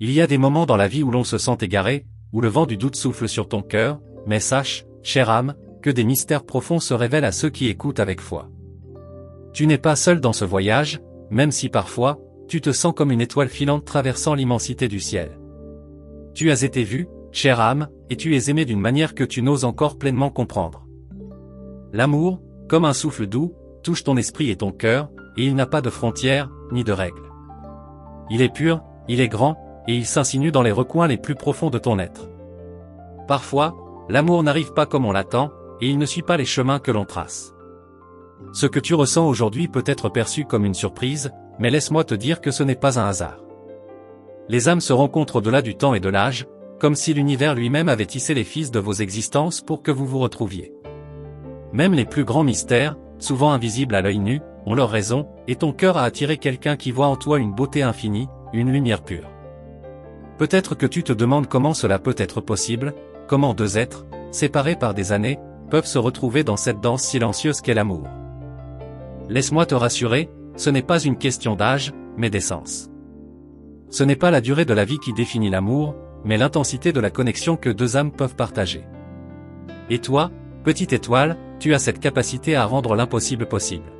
Il y a des moments dans la vie où l'on se sent égaré, où le vent du doute souffle sur ton cœur, mais sache, chère âme, que des mystères profonds se révèlent à ceux qui écoutent avec foi. Tu n'es pas seul dans ce voyage, même si parfois, tu te sens comme une étoile filante traversant l'immensité du ciel. Tu as été vu, chère âme, et tu es aimé d'une manière que tu n'oses encore pleinement comprendre. L'amour, comme un souffle doux, touche ton esprit et ton cœur, et il n'a pas de frontières, ni de règles. Il est pur, il est grand, et il s'insinue dans les recoins les plus profonds de ton être. Parfois, l'amour n'arrive pas comme on l'attend, et il ne suit pas les chemins que l'on trace. Ce que tu ressens aujourd'hui peut être perçu comme une surprise, mais laisse-moi te dire que ce n'est pas un hasard. Les âmes se rencontrent au-delà du temps et de l'âge, comme si l'univers lui-même avait tissé les fils de vos existences pour que vous vous retrouviez. Même les plus grands mystères, souvent invisibles à l'œil nu, ont leur raison, et ton cœur a attiré quelqu'un qui voit en toi une beauté infinie, une lumière pure. Peut-être que tu te demandes comment cela peut être possible, comment deux êtres, séparés par des années, peuvent se retrouver dans cette danse silencieuse qu'est l'amour. Laisse-moi te rassurer, ce n'est pas une question d'âge, mais d'essence. Ce n'est pas la durée de la vie qui définit l'amour, mais l'intensité de la connexion que deux âmes peuvent partager. Et toi, petite étoile, tu as cette capacité à rendre l'impossible possible.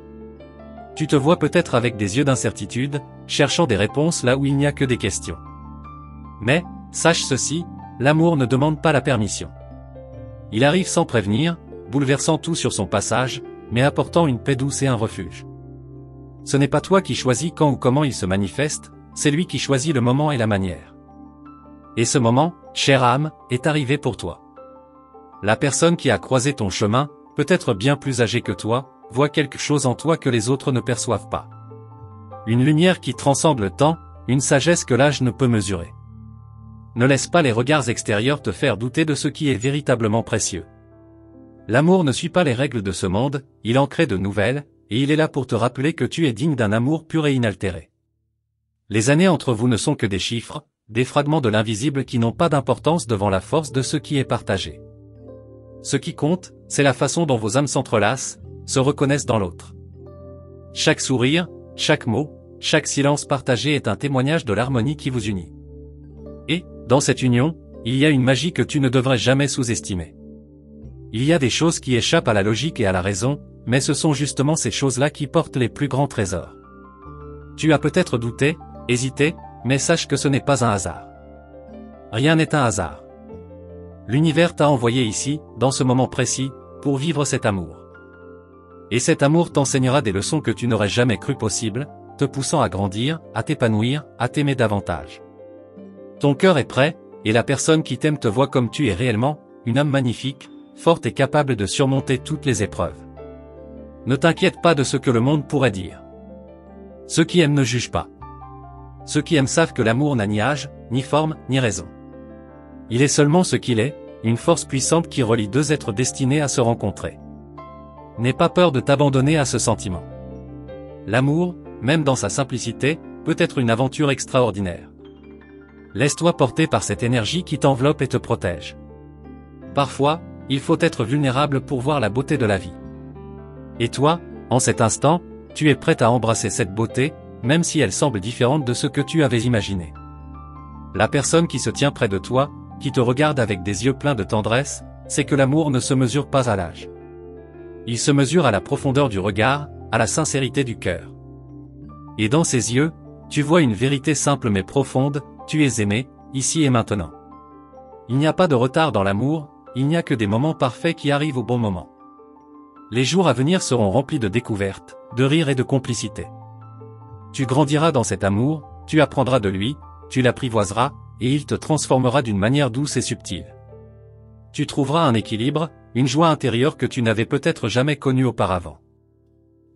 Tu te vois peut-être avec des yeux d'incertitude, cherchant des réponses là où il n'y a que des questions. Mais, sache ceci, l'amour ne demande pas la permission. Il arrive sans prévenir, bouleversant tout sur son passage, mais apportant une paix douce et un refuge. Ce n'est pas toi qui choisis quand ou comment il se manifeste, c'est lui qui choisit le moment et la manière. Et ce moment, chère âme, est arrivé pour toi. La personne qui a croisé ton chemin, peut-être bien plus âgée que toi, voit quelque chose en toi que les autres ne perçoivent pas. Une lumière qui transcende le temps, une sagesse que l'âge ne peut mesurer. Ne laisse pas les regards extérieurs te faire douter de ce qui est véritablement précieux. L'amour ne suit pas les règles de ce monde, il en crée de nouvelles, et il est là pour te rappeler que tu es digne d'un amour pur et inaltéré. Les années entre vous ne sont que des chiffres, des fragments de l'invisible qui n'ont pas d'importance devant la force de ce qui est partagé. Ce qui compte, c'est la façon dont vos âmes s'entrelacent, se reconnaissent dans l'autre. Chaque sourire, chaque mot, chaque silence partagé est un témoignage de l'harmonie qui vous unit. Et, dans cette union, il y a une magie que tu ne devrais jamais sous-estimer. Il y a des choses qui échappent à la logique et à la raison, mais ce sont justement ces choses-là qui portent les plus grands trésors. Tu as peut-être douté, hésité, mais sache que ce n'est pas un hasard. Rien n'est un hasard. L'univers t'a envoyé ici, dans ce moment précis, pour vivre cet amour. Et cet amour t'enseignera des leçons que tu n'aurais jamais cru possibles, te poussant à grandir, à t'épanouir, à t'aimer davantage. Ton cœur est prêt, et la personne qui t'aime te voit comme tu es réellement, une âme magnifique, forte et capable de surmonter toutes les épreuves. Ne t'inquiète pas de ce que le monde pourrait dire. Ceux qui aiment ne jugent pas. Ceux qui aiment savent que l'amour n'a ni âge, ni forme, ni raison. Il est seulement ce qu'il est, une force puissante qui relie deux êtres destinés à se rencontrer. N'aie pas peur de t'abandonner à ce sentiment. L'amour, même dans sa simplicité, peut être une aventure extraordinaire. Laisse-toi porter par cette énergie qui t'enveloppe et te protège. Parfois, il faut être vulnérable pour voir la beauté de la vie. Et toi, en cet instant, tu es prête à embrasser cette beauté, même si elle semble différente de ce que tu avais imaginé. La personne qui se tient près de toi, qui te regarde avec des yeux pleins de tendresse, sait que l'amour ne se mesure pas à l'âge. Il se mesure à la profondeur du regard, à la sincérité du cœur. Et dans ses yeux, tu vois une vérité simple mais profonde, tu es aimé, ici et maintenant. Il n'y a pas de retard dans l'amour, il n'y a que des moments parfaits qui arrivent au bon moment. Les jours à venir seront remplis de découvertes, de rires et de complicité. Tu grandiras dans cet amour, tu apprendras de lui, tu l'apprivoiseras, et il te transformera d'une manière douce et subtile. Tu trouveras un équilibre, une joie intérieure que tu n'avais peut-être jamais connue auparavant.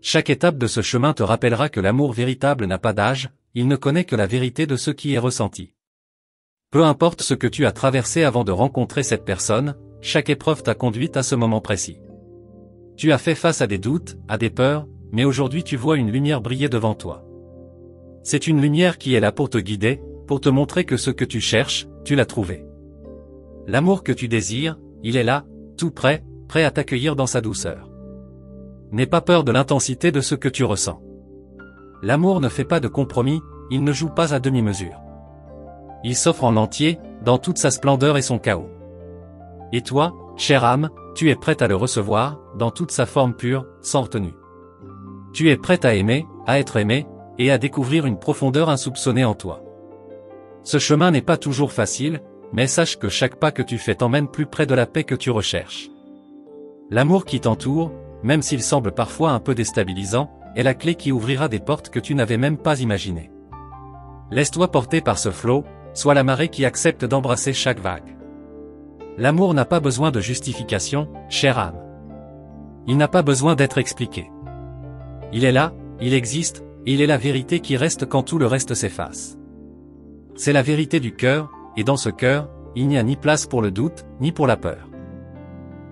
Chaque étape de ce chemin te rappellera que l'amour véritable n'a pas d'âge, il ne connaît que la vérité de ce qui est ressenti. Peu importe ce que tu as traversé avant de rencontrer cette personne, chaque épreuve t'a conduite à ce moment précis. Tu as fait face à des doutes, à des peurs, mais aujourd'hui tu vois une lumière briller devant toi. C'est une lumière qui est là pour te guider, pour te montrer que ce que tu cherches, tu l'as trouvé. L'amour que tu désires, il est là, tout prêt, prêt à t'accueillir dans sa douceur. N'aie pas peur de l'intensité de ce que tu ressens. L'amour ne fait pas de compromis, il ne joue pas à demi-mesure. Il s'offre en entier, dans toute sa splendeur et son chaos. Et toi, chère âme, tu es prête à le recevoir, dans toute sa forme pure, sans retenue. Tu es prête à aimer, à être aimé, et à découvrir une profondeur insoupçonnée en toi. Ce chemin n'est pas toujours facile, mais sache que chaque pas que tu fais t'emmène plus près de la paix que tu recherches. L'amour qui t'entoure, même s'il semble parfois un peu déstabilisant, est la clé qui ouvrira des portes que tu n'avais même pas imaginées. Laisse-toi porter par ce flot, sois la marée qui accepte d'embrasser chaque vague. L'amour n'a pas besoin de justification, chère âme. Il n'a pas besoin d'être expliqué. Il est là, il existe, et il est la vérité qui reste quand tout le reste s'efface. C'est la vérité du cœur, et dans ce cœur, il n'y a ni place pour le doute, ni pour la peur.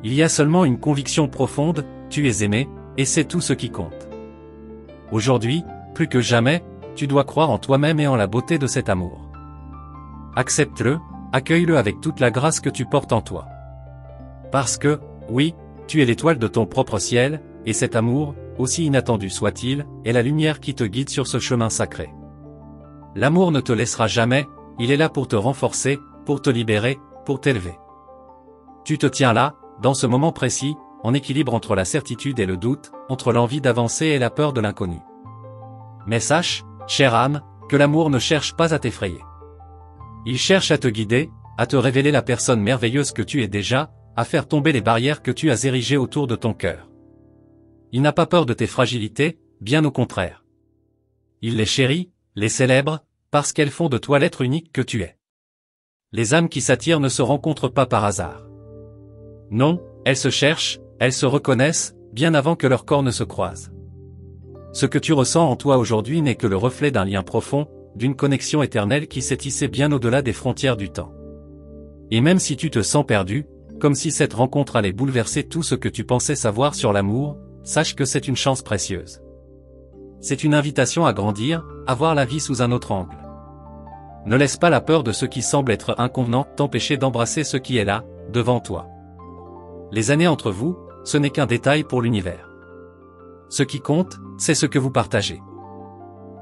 Il y a seulement une conviction profonde, tu es aimé, et c'est tout ce qui compte. Aujourd'hui, plus que jamais, tu dois croire en toi-même et en la beauté de cet amour. Accepte-le, accueille-le avec toute la grâce que tu portes en toi. Parce que, oui, tu es l'étoile de ton propre ciel, et cet amour, aussi inattendu soit-il, est la lumière qui te guide sur ce chemin sacré. L'amour ne te laissera jamais, il est là pour te renforcer, pour te libérer, pour t'élever. Tu te tiens là, dans ce moment précis, en équilibre entre la certitude et le doute, entre l'envie d'avancer et la peur de l'inconnu. Mais sache, chère âme, que l'amour ne cherche pas à t'effrayer. Il cherche à te guider, à te révéler la personne merveilleuse que tu es déjà, à faire tomber les barrières que tu as érigées autour de ton cœur. Il n'a pas peur de tes fragilités, bien au contraire. Il les chérit, les célèbre, parce qu'elles font de toi l'être unique que tu es. Les âmes qui s'attirent ne se rencontrent pas par hasard. Non, elles se cherchent, elles se reconnaissent, bien avant que leurs corps ne se croisent. Ce que tu ressens en toi aujourd'hui n'est que le reflet d'un lien profond, d'une connexion éternelle qui s'est tissée bien au-delà des frontières du temps. Et même si tu te sens perdu, comme si cette rencontre allait bouleverser tout ce que tu pensais savoir sur l'amour, sache que c'est une chance précieuse. C'est une invitation à grandir, à voir la vie sous un autre angle. Ne laisse pas la peur de ce qui semble être inconvenant t'empêcher d'embrasser ce qui est là, devant toi. Les années entre vous, ce n'est qu'un détail pour l'univers. Ce qui compte, c'est ce que vous partagez.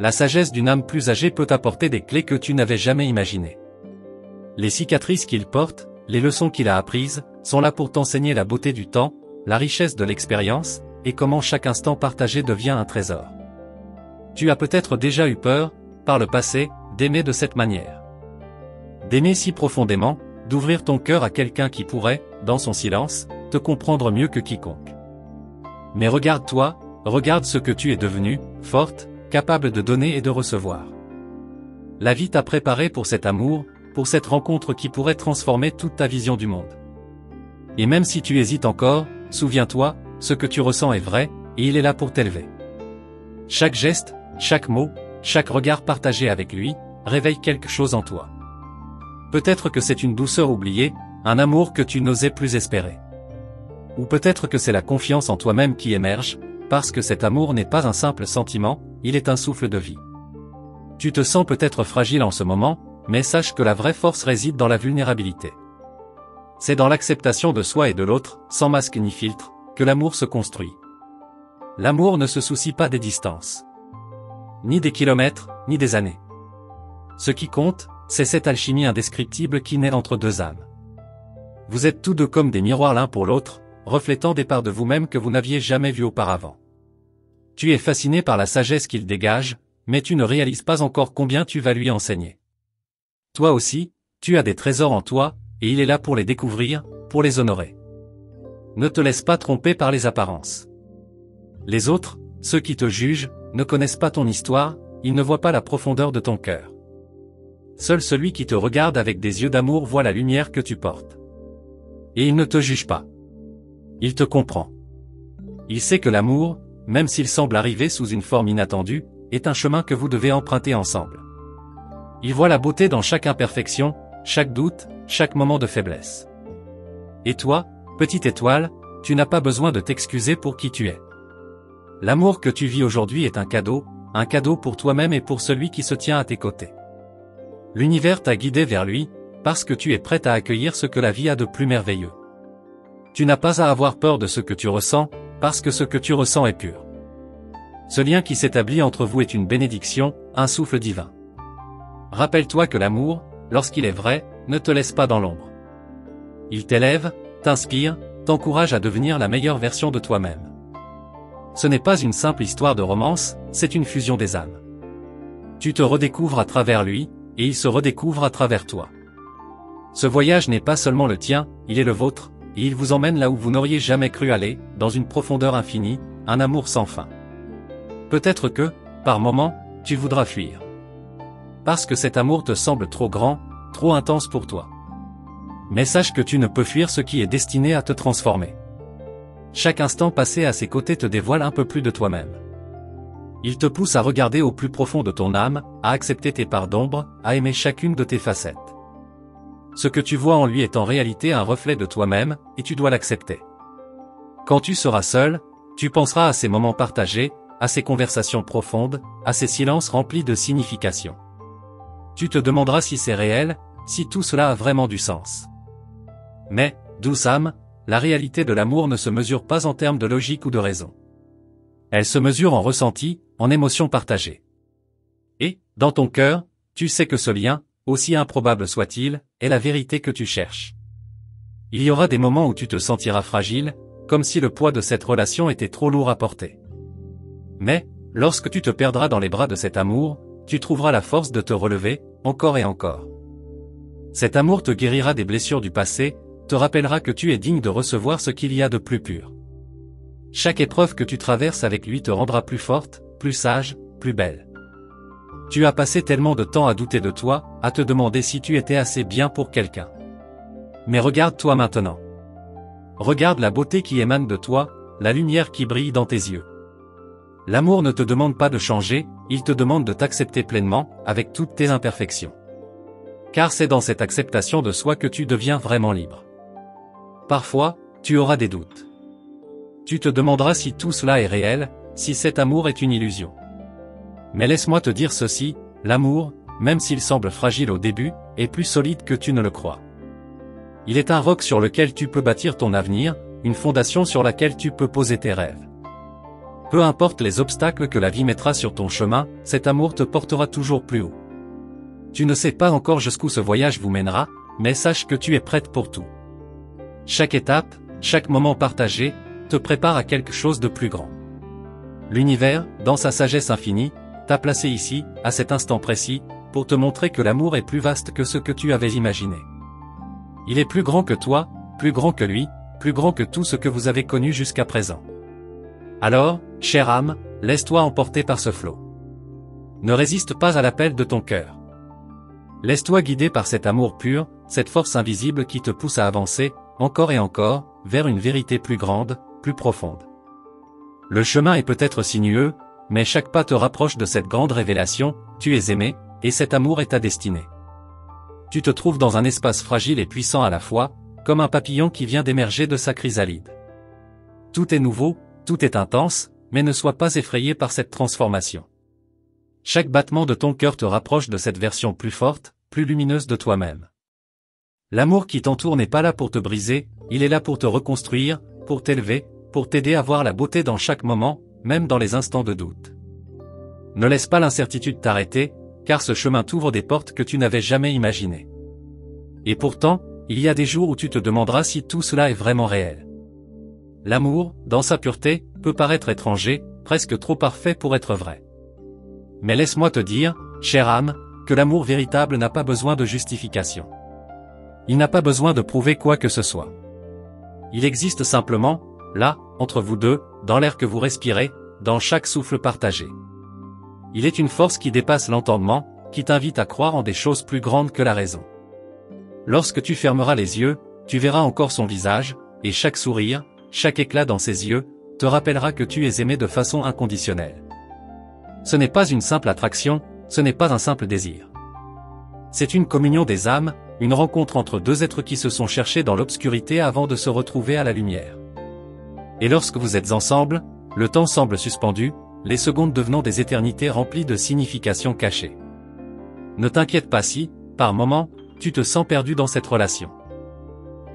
La sagesse d'une âme plus âgée peut apporter des clés que tu n'avais jamais imaginées. Les cicatrices qu'il porte, les leçons qu'il a apprises, sont là pour t'enseigner la beauté du temps, la richesse de l'expérience, et comment chaque instant partagé devient un trésor. Tu as peut-être déjà eu peur, par le passé, d'aimer de cette manière. D'aimer si profondément, d'ouvrir ton cœur à quelqu'un qui pourrait, dans son silence, te comprendre mieux que quiconque. Mais regarde-toi, regarde ce que tu es devenue, forte, capable de donner et de recevoir. La vie t'a préparé pour cet amour, pour cette rencontre qui pourrait transformer toute ta vision du monde. Et même si tu hésites encore, souviens-toi, ce que tu ressens est vrai, et il est là pour t'élever. Chaque geste, chaque mot, chaque regard partagé avec lui, réveille quelque chose en toi. Peut-être que c'est une douceur oubliée, un amour que tu n'osais plus espérer. Ou peut-être que c'est la confiance en toi-même qui émerge, parce que cet amour n'est pas un simple sentiment, il est un souffle de vie. Tu te sens peut-être fragile en ce moment, mais sache que la vraie force réside dans la vulnérabilité. C'est dans l'acceptation de soi et de l'autre, sans masque ni filtre, que l'amour se construit. L'amour ne se soucie pas des distances. Ni des kilomètres, ni des années. Ce qui compte, c'est cette alchimie indescriptible qui naît entre deux âmes. Vous êtes tous deux comme des miroirs l'un pour l'autre, reflétant des parts de vous-même que vous n'aviez jamais vues auparavant. Tu es fasciné par la sagesse qu'il dégage, mais tu ne réalises pas encore combien tu vas lui enseigner. Toi aussi, tu as des trésors en toi, et il est là pour les découvrir, pour les honorer. Ne te laisse pas tromper par les apparences. Les autres, ceux qui te jugent, ne connaissent pas ton histoire, ils ne voient pas la profondeur de ton cœur. Seul celui qui te regarde avec des yeux d'amour voit la lumière que tu portes. Et il ne te juge pas. Il te comprend. Il sait que l'amour, même s'il semble arriver sous une forme inattendue, est un chemin que vous devez emprunter ensemble. Il voit la beauté dans chaque imperfection, chaque doute, chaque moment de faiblesse. Et toi, petite étoile, tu n'as pas besoin de t'excuser pour qui tu es. L'amour que tu vis aujourd'hui est un cadeau pour toi-même et pour celui qui se tient à tes côtés. L'univers t'a guidé vers lui, parce que tu es prête à accueillir ce que la vie a de plus merveilleux. Tu n'as pas à avoir peur de ce que tu ressens, parce que ce que tu ressens est pur. Ce lien qui s'établit entre vous est une bénédiction, un souffle divin. Rappelle-toi que l'amour, lorsqu'il est vrai, ne te laisse pas dans l'ombre. Il t'élève, t'inspire, t'encourage à devenir la meilleure version de toi-même. Ce n'est pas une simple histoire de romance, c'est une fusion des âmes. Tu te redécouvres à travers lui, et il se redécouvre à travers toi. Ce voyage n'est pas seulement le tien, il est le vôtre, et il vous emmène là où vous n'auriez jamais cru aller, dans une profondeur infinie, un amour sans fin. Peut-être que, par moments, tu voudras fuir. Parce que cet amour te semble trop grand, trop intense pour toi. Mais sache que tu ne peux fuir ce qui est destiné à te transformer. Chaque instant passé à ses côtés te dévoile un peu plus de toi-même. Il te pousse à regarder au plus profond de ton âme, à accepter tes parts d'ombre, à aimer chacune de tes facettes. Ce que tu vois en lui est en réalité un reflet de toi-même, et tu dois l'accepter. Quand tu seras seul, tu penseras à ces moments partagés, à ces conversations profondes, à ces silences remplis de signification. Tu te demanderas si c'est réel, si tout cela a vraiment du sens. Mais, douce âme, la réalité de l'amour ne se mesure pas en termes de logique ou de raison. Elle se mesure en ressenti, en émotions partagées. Et, dans ton cœur, tu sais que ce lien, aussi improbable soit-il, est la vérité que tu cherches. Il y aura des moments où tu te sentiras fragile, comme si le poids de cette relation était trop lourd à porter. Mais, lorsque tu te perdras dans les bras de cet amour, tu trouveras la force de te relever, encore et encore. Cet amour te guérira des blessures du passé, te rappellera que tu es digne de recevoir ce qu'il y a de plus pur. Chaque épreuve que tu traverses avec lui te rendra plus forte, plus sage, plus belle. Tu as passé tellement de temps à douter de toi, à te demander si tu étais assez bien pour quelqu'un. Mais regarde-toi maintenant. Regarde la beauté qui émane de toi, la lumière qui brille dans tes yeux. L'amour ne te demande pas de changer, il te demande de t'accepter pleinement, avec toutes tes imperfections. Car c'est dans cette acceptation de soi que tu deviens vraiment libre. Parfois, tu auras des doutes. Tu te demanderas si tout cela est réel, si cet amour est une illusion. Mais laisse-moi te dire ceci, l'amour, même s'il semble fragile au début, est plus solide que tu ne le crois. Il est un roc sur lequel tu peux bâtir ton avenir, une fondation sur laquelle tu peux poser tes rêves. Peu importe les obstacles que la vie mettra sur ton chemin, cet amour te portera toujours plus haut. Tu ne sais pas encore jusqu'où ce voyage vous mènera, mais sache que tu es prête pour tout. Chaque étape, chaque moment partagé, te prépare à quelque chose de plus grand. L'univers, dans sa sagesse infinie, t'a placé ici, à cet instant précis, pour te montrer que l'amour est plus vaste que ce que tu avais imaginé. Il est plus grand que toi, plus grand que lui, plus grand que tout ce que vous avez connu jusqu'à présent. Alors, chère âme, laisse-toi emporter par ce flot. Ne résiste pas à l'appel de ton cœur. Laisse-toi guider par cet amour pur, cette force invisible qui te pousse à avancer, encore et encore, vers une vérité plus grande, plus profonde. Le chemin est peut-être sinueux, mais chaque pas te rapproche de cette grande révélation, tu es aimé, et cet amour est ta destinée. Tu te trouves dans un espace fragile et puissant à la fois, comme un papillon qui vient d'émerger de sa chrysalide. Tout est nouveau, tout est intense, mais ne sois pas effrayé par cette transformation. Chaque battement de ton cœur te rapproche de cette version plus forte, plus lumineuse de toi-même. L'amour qui t'entoure n'est pas là pour te briser, il est là pour te reconstruire, pour t'élever, pour t'aider à voir la beauté dans chaque moment, même dans les instants de doute. Ne laisse pas l'incertitude t'arrêter, car ce chemin t'ouvre des portes que tu n'avais jamais imaginées. Et pourtant, il y a des jours où tu te demanderas si tout cela est vraiment réel. L'amour, dans sa pureté, peut paraître étranger, presque trop parfait pour être vrai. Mais laisse-moi te dire, chère âme, que l'amour véritable n'a pas besoin de justification. Il n'a pas besoin de prouver quoi que ce soit. Il existe simplement, là, entre vous deux, dans l'air que vous respirez, dans chaque souffle partagé. Il est une force qui dépasse l'entendement, qui t'invite à croire en des choses plus grandes que la raison. Lorsque tu fermeras les yeux, tu verras encore son visage, et chaque sourire, chaque éclat dans ses yeux, te rappellera que tu es aimé de façon inconditionnelle. Ce n'est pas une simple attraction, ce n'est pas un simple désir. C'est une communion des âmes, une rencontre entre deux êtres qui se sont cherchés dans l'obscurité avant de se retrouver à la lumière. Et lorsque vous êtes ensemble, le temps semble suspendu, les secondes devenant des éternités remplies de significations cachées. Ne t'inquiète pas si, par moments, tu te sens perdu dans cette relation.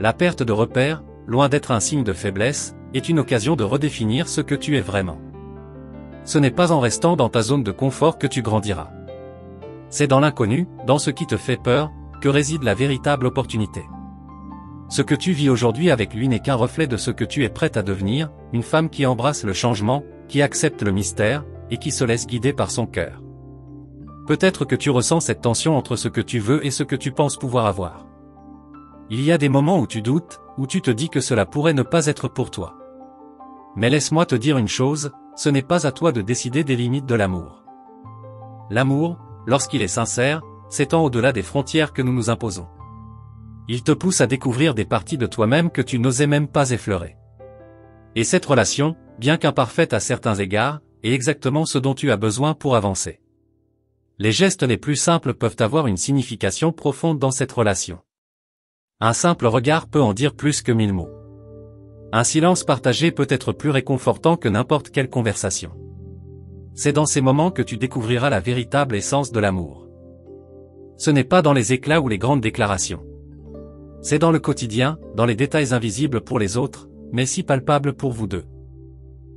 La perte de repères, loin d'être un signe de faiblesse, est une occasion de redéfinir ce que tu es vraiment. Ce n'est pas en restant dans ta zone de confort que tu grandiras. C'est dans l'inconnu, dans ce qui te fait peur, que réside la véritable opportunité. Ce que tu vis aujourd'hui avec lui n'est qu'un reflet de ce que tu es prête à devenir, une femme qui embrasse le changement, qui accepte le mystère, et qui se laisse guider par son cœur. Peut-être que tu ressens cette tension entre ce que tu veux et ce que tu penses pouvoir avoir. Il y a des moments où tu doutes, où tu te dis que cela pourrait ne pas être pour toi. Mais laisse-moi te dire une chose, ce n'est pas à toi de décider des limites de l'amour. L'amour, lorsqu'il est sincère, s'étend au-delà des frontières que nous nous imposons. Il te pousse à découvrir des parties de toi-même que tu n'osais même pas effleurer. Et cette relation, bien qu'imparfaite à certains égards, est exactement ce dont tu as besoin pour avancer. Les gestes les plus simples peuvent avoir une signification profonde dans cette relation. Un simple regard peut en dire plus que 1000 mots. Un silence partagé peut être plus réconfortant que n'importe quelle conversation. C'est dans ces moments que tu découvriras la véritable essence de l'amour. Ce n'est pas dans les éclats ou les grandes déclarations. C'est dans le quotidien, dans les détails invisibles pour les autres, mais si palpables pour vous deux.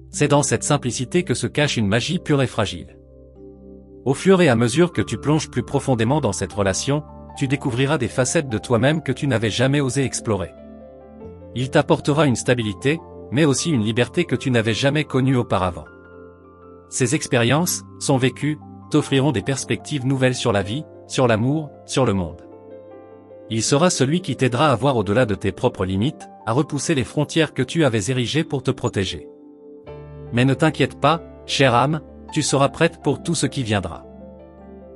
C'est dans cette simplicité que se cache une magie pure et fragile. Au fur et à mesure que tu plonges plus profondément dans cette relation, tu découvriras des facettes de toi-même que tu n'avais jamais osé explorer. Il t'apportera une stabilité, mais aussi une liberté que tu n'avais jamais connue auparavant. Ces expériences, son vécu, t'offriront des perspectives nouvelles sur la vie, sur l'amour, sur le monde. Il sera celui qui t'aidera à voir au-delà de tes propres limites, à repousser les frontières que tu avais érigées pour te protéger. Mais ne t'inquiète pas, chère âme, tu seras prête pour tout ce qui viendra.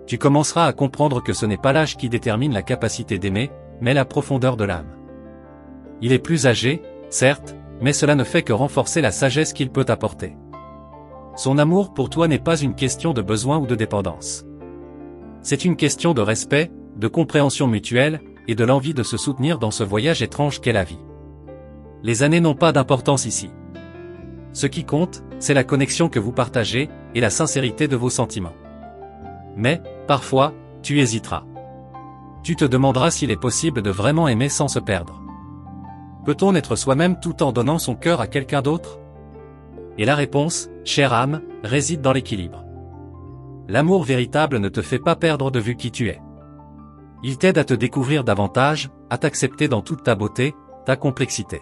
Tu commenceras à comprendre que ce n'est pas l'âge qui détermine la capacité d'aimer, mais la profondeur de l'âme. Il est plus âgé, certes, mais cela ne fait que renforcer la sagesse qu'il peut apporter. Son amour pour toi n'est pas une question de besoin ou de dépendance. C'est une question de respect, de compréhension mutuelle, et de l'envie de se soutenir dans ce voyage étrange qu'est la vie. Les années n'ont pas d'importance ici. Ce qui compte, c'est la connexion que vous partagez, et la sincérité de vos sentiments. Mais, parfois, tu hésiteras. Tu te demanderas s'il est possible de vraiment aimer sans se perdre. Peut-on être soi-même tout en donnant son cœur à quelqu'un d'autre? Et la réponse, chère âme, réside dans l'équilibre. L'amour véritable ne te fait pas perdre de vue qui tu es. Il t'aide à te découvrir davantage, à t'accepter dans toute ta beauté, ta complexité.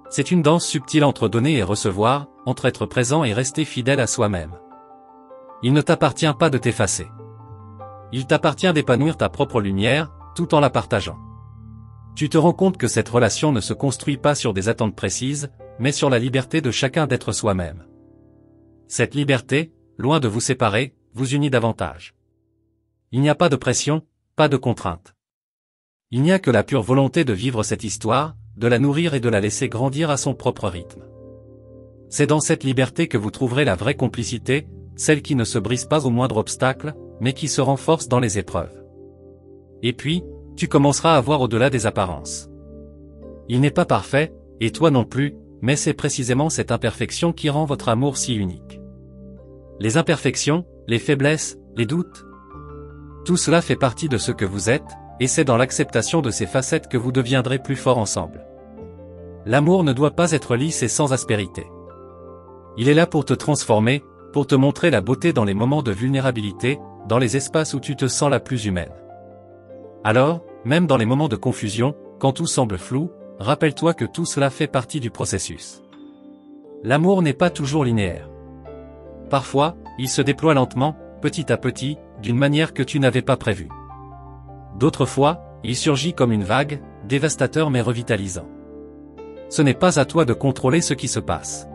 C'est une danse subtile entre donner et recevoir, entre être présent et rester fidèle à soi-même. Il ne t'appartient pas de t'effacer. Il t'appartient d'épanouir ta propre lumière, tout en la partageant. Tu te rends compte que cette relation ne se construit pas sur des attentes précises, mais sur la liberté de chacun d'être soi-même. Cette liberté, loin de vous séparer, vous unit davantage. Il n'y a pas de pression, pas de contrainte. Il n'y a que la pure volonté de vivre cette histoire, de la nourrir et de la laisser grandir à son propre rythme. C'est dans cette liberté que vous trouverez la vraie complicité, celle qui ne se brise pas au moindre obstacle, mais qui se renforce dans les épreuves. Et puis, tu commenceras à voir au-delà des apparences. Il n'est pas parfait, et toi non plus, mais c'est précisément cette imperfection qui rend votre amour si unique. Les imperfections, les faiblesses, les doutes. Tout cela fait partie de ce que vous êtes, et c'est dans l'acceptation de ces facettes que vous deviendrez plus forts ensemble. L'amour ne doit pas être lisse et sans aspérité. Il est là pour te transformer, pour te montrer la beauté dans les moments de vulnérabilité, dans les espaces où tu te sens la plus humaine. Alors, même dans les moments de confusion, quand tout semble flou, rappelle-toi que tout cela fait partie du processus. L'amour n'est pas toujours linéaire. Parfois, il se déploie lentement, petit à petit, d'une manière que tu n'avais pas prévue. D'autres fois, il surgit comme une vague, dévastateur mais revitalisant. Ce n'est pas à toi de contrôler ce qui se passe.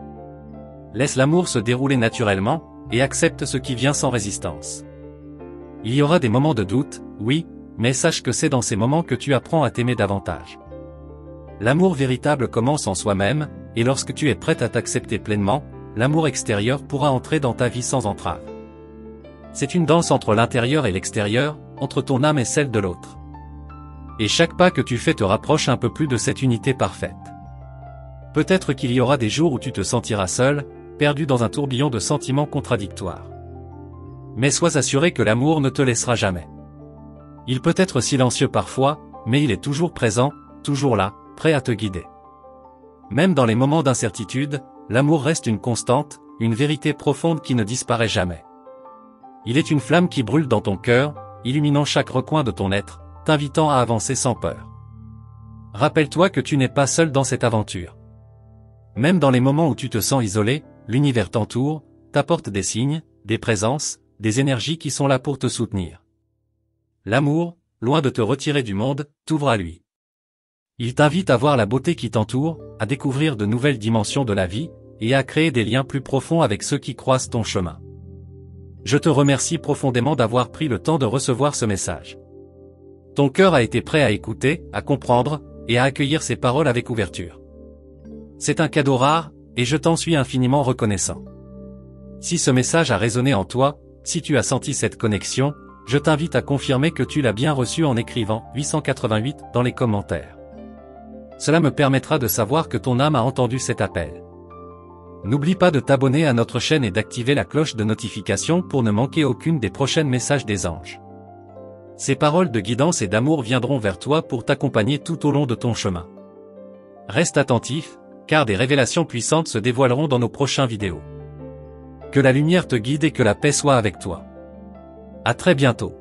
Laisse l'amour se dérouler naturellement, et accepte ce qui vient sans résistance. Il y aura des moments de doute, oui, mais sache que c'est dans ces moments que tu apprends à t'aimer davantage. L'amour véritable commence en soi-même, et lorsque tu es prête à t'accepter pleinement, l'amour extérieur pourra entrer dans ta vie sans entrave. C'est une danse entre l'intérieur et l'extérieur, entre ton âme et celle de l'autre. Et chaque pas que tu fais te rapproche un peu plus de cette unité parfaite. Peut-être qu'il y aura des jours où tu te sentiras seul, perdu dans un tourbillon de sentiments contradictoires. Mais sois assuré que l'amour ne te laissera jamais. Il peut être silencieux parfois, mais il est toujours présent, toujours là, prêt à te guider. Même dans les moments d'incertitude, l'amour reste une constante, une vérité profonde qui ne disparaît jamais. Il est une flamme qui brûle dans ton cœur, illuminant chaque recoin de ton être, t'invitant à avancer sans peur. Rappelle-toi que tu n'es pas seul dans cette aventure. Même dans les moments où tu te sens isolé, l'univers t'entoure, t'apporte des signes, des présences, des énergies qui sont là pour te soutenir. L'amour, loin de te retirer du monde, t'ouvre à lui. Il t'invite à voir la beauté qui t'entoure, à découvrir de nouvelles dimensions de la vie, et à créer des liens plus profonds avec ceux qui croisent ton chemin. Je te remercie profondément d'avoir pris le temps de recevoir ce message. Ton cœur a été prêt à écouter, à comprendre, et à accueillir ces paroles avec ouverture. C'est un cadeau rare, et je t'en suis infiniment reconnaissant. Si ce message a résonné en toi, si tu as senti cette connexion, je t'invite à confirmer que tu l'as bien reçu en écrivant 888 dans les commentaires. Cela me permettra de savoir que ton âme a entendu cet appel. N'oublie pas de t'abonner à notre chaîne et d'activer la cloche de notification pour ne manquer aucune des prochains messages des anges. Ces paroles de guidance et d'amour viendront vers toi pour t'accompagner tout au long de ton chemin. Reste attentif, car des révélations puissantes se dévoileront dans nos prochaines vidéos. Que la lumière te guide et que la paix soit avec toi. À très bientôt.